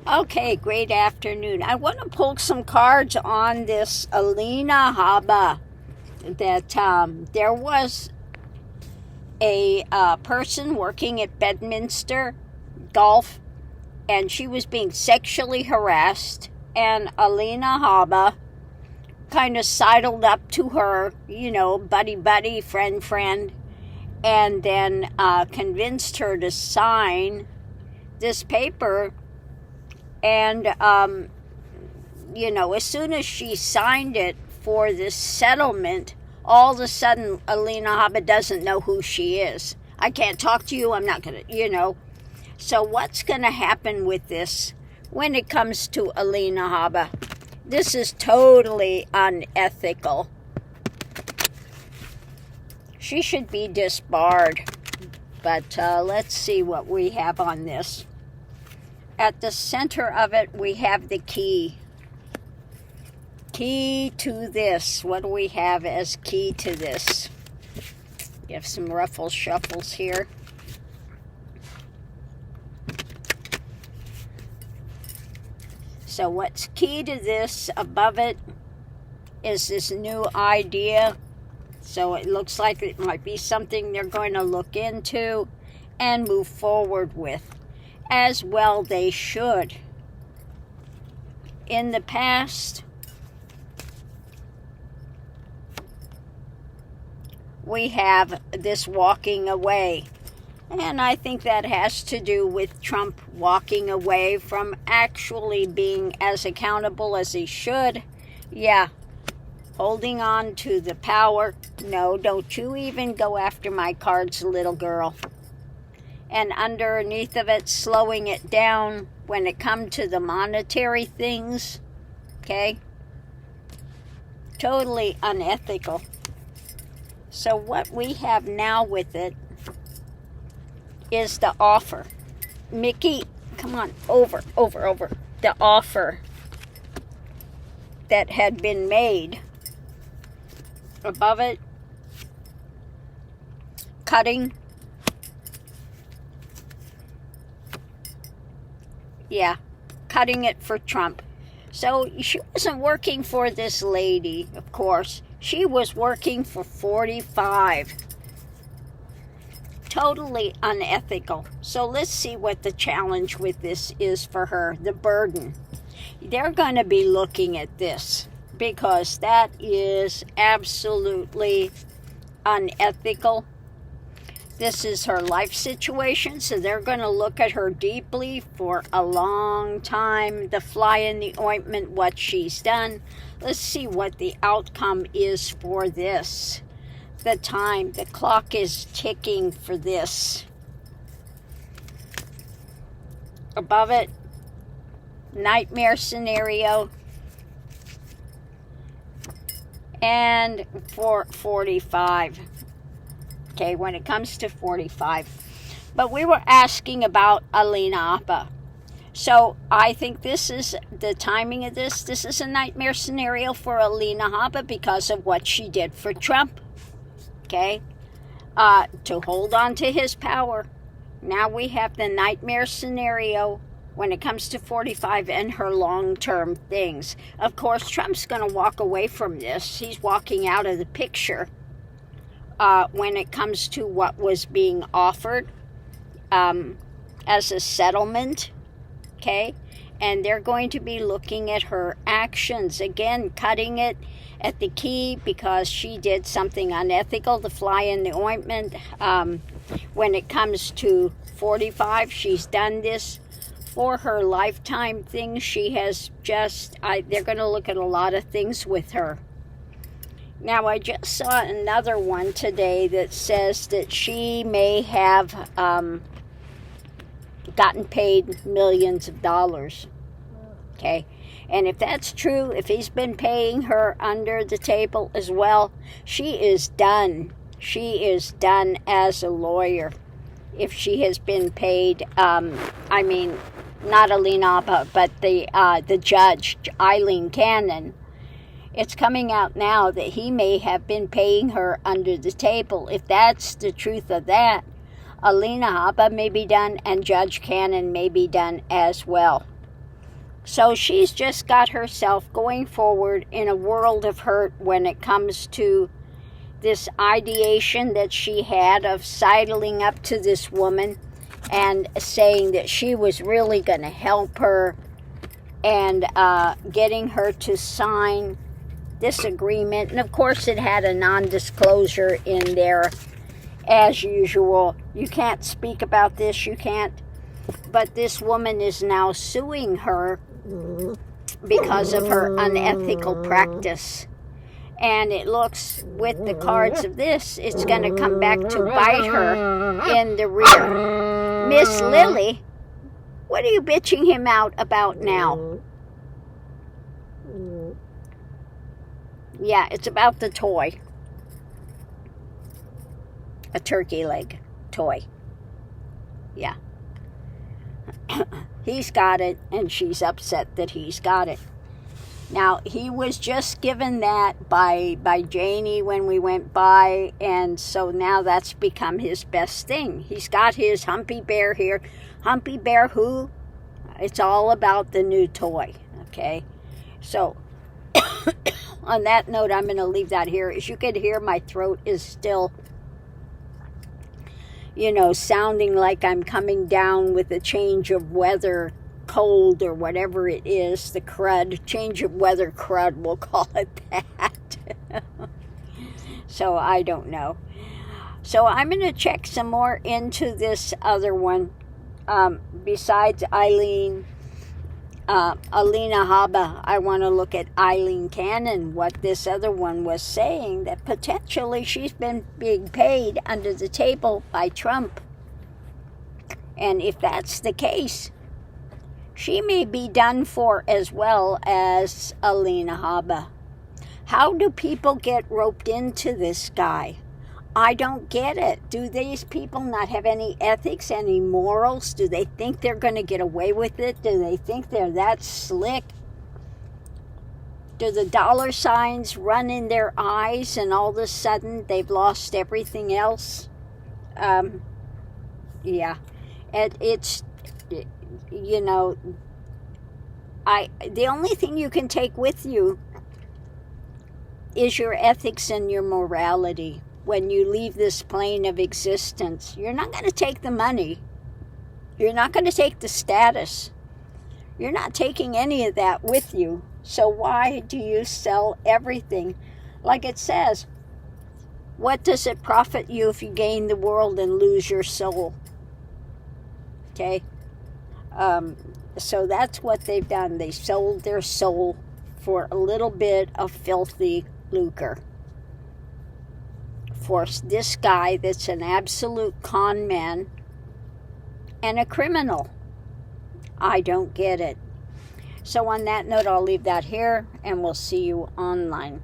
Okay, great afternoon. I want to pull some cards on this Alina Habba. That there was a person working at Bedminster Golf, and she was being sexually harassed, and Alina Habba kind of sidled up to her, buddy, friend, and then convinced her to sign this paper. And, as soon as she signed it for this settlement, all of a sudden, Alina Habba doesn't know who she is. I can't talk to you. I'm not going to, So what's going to happen with this when it comes to Alina Habba? This is totally unethical. She should be disbarred. But let's see what we have on this. At the center of it, we have the key. Key to this. What do we have as key to this? You have some ruffle shuffles here. So what's key to this above it is this new idea. So it looks like it might be something they're going to look into and move forward with. As well they should. In the past, we have this walking away. And I think that has to do with Trump walking away from actually being as accountable as he should. Yeah, holding on to the power. No, don't you even go after my cards, little girl. And underneath of it, slowing it down when it comes to the monetary things. Okay? Totally unethical. So what we have now with it is the offer. Mickey, come on, over. The offer that had been made. Above it, cutting. Yeah, cutting it for Trump. So she wasn't working for this lady, of course. She was working for 45. Totally unethical. So let's see what the challenge with this is for her, the burden. They're going to be looking at this because that is absolutely unethical. This is her life situation, so they're going to look at her deeply for a long time. The fly in the ointment, what she's done. Let's see what the outcome is for this. The time, the clock is ticking for this. Above it, nightmare scenario. And for 45. Okay, when it comes to 45. But we were asking about Alina Habba. So I think this is the timing of this. This is a nightmare scenario for Alina Habba because of what she did for Trump. Okay? To hold on to his power. Now we have the nightmare scenario when it comes to 45 and her long-term things. Of course, Trump's going to walk away from this. He's walking out of the picture. When it comes to what was being offered as a settlement, okay? And they're going to be looking at her actions. Again, cutting it at the key because she did something unethical, the fly in the ointment. When it comes to 45, she's done this for her lifetime thing. She has they're going to look at a lot of things with her. Now, I just saw another one today that says that she may have gotten paid millions of dollars. Okay? And if that's true, if he's been paying her under the table as well, she is done. She is done as a lawyer. If she has been paid, not Alina, but the judge, Eileen Cannon. It's coming out now that he may have been paying her under the table. If that's the truth of that, Alina Habba may be done and Judge Cannon may be done as well. So she's just got herself going forward in a world of hurt when it comes to this ideation that she had of sidling up to this woman and saying that she was really going to help her, and getting her to sign this agreement. And of course it had a non-disclosure in there as usual. You can't speak about this, you can't. But this woman is now suing her because of her unethical practice. And it looks, with the cards of this, it's going to come back to bite her in the rear. Miss Lily, what are you bitching him out about now? Yeah, it's about the toy. A turkey leg toy. Yeah. He's got it, and she's upset that he's got it. Now, he was just given that by Janie when we went by, and so now that's become his best thing. He's got his Humpy Bear here. Humpy Bear who? It's all about the new toy, okay? So, on that note, I'm going to leave that here. As you can hear, my throat is still, sounding like I'm coming down with a change of weather, cold or whatever it is, the crud, change of weather crud, we'll call it that. So I don't know. So I'm going to check some more into this other one. Besides Alina Habba, I want to look at Eileen Cannon, what this other one was saying, that potentially she's been being paid under the table by Trump. And if that's the case, she may be done for as well as Alina Habba. How do people get roped into this guy? I don't get it. Do these people not have any ethics, any morals? Do they think they're going to get away with it? Do they think they're that slick? Do the dollar signs run in their eyes and all of a sudden they've lost everything else? Yeah. It's the only thing you can take with you is your ethics and your morality when you leave this plane of existence. You're not going to take the money. You're not going to take the status. You're not taking any of that with you. So why do you sell everything? Like it says, what does it profit you if you gain the world and lose your soul? Okay? So that's what they've done. They sold their soul for a little bit of filthy lucre. For this guy that's an absolute con man and a criminal. I don't get it. So on that note, I'll leave that here, and we'll see you online.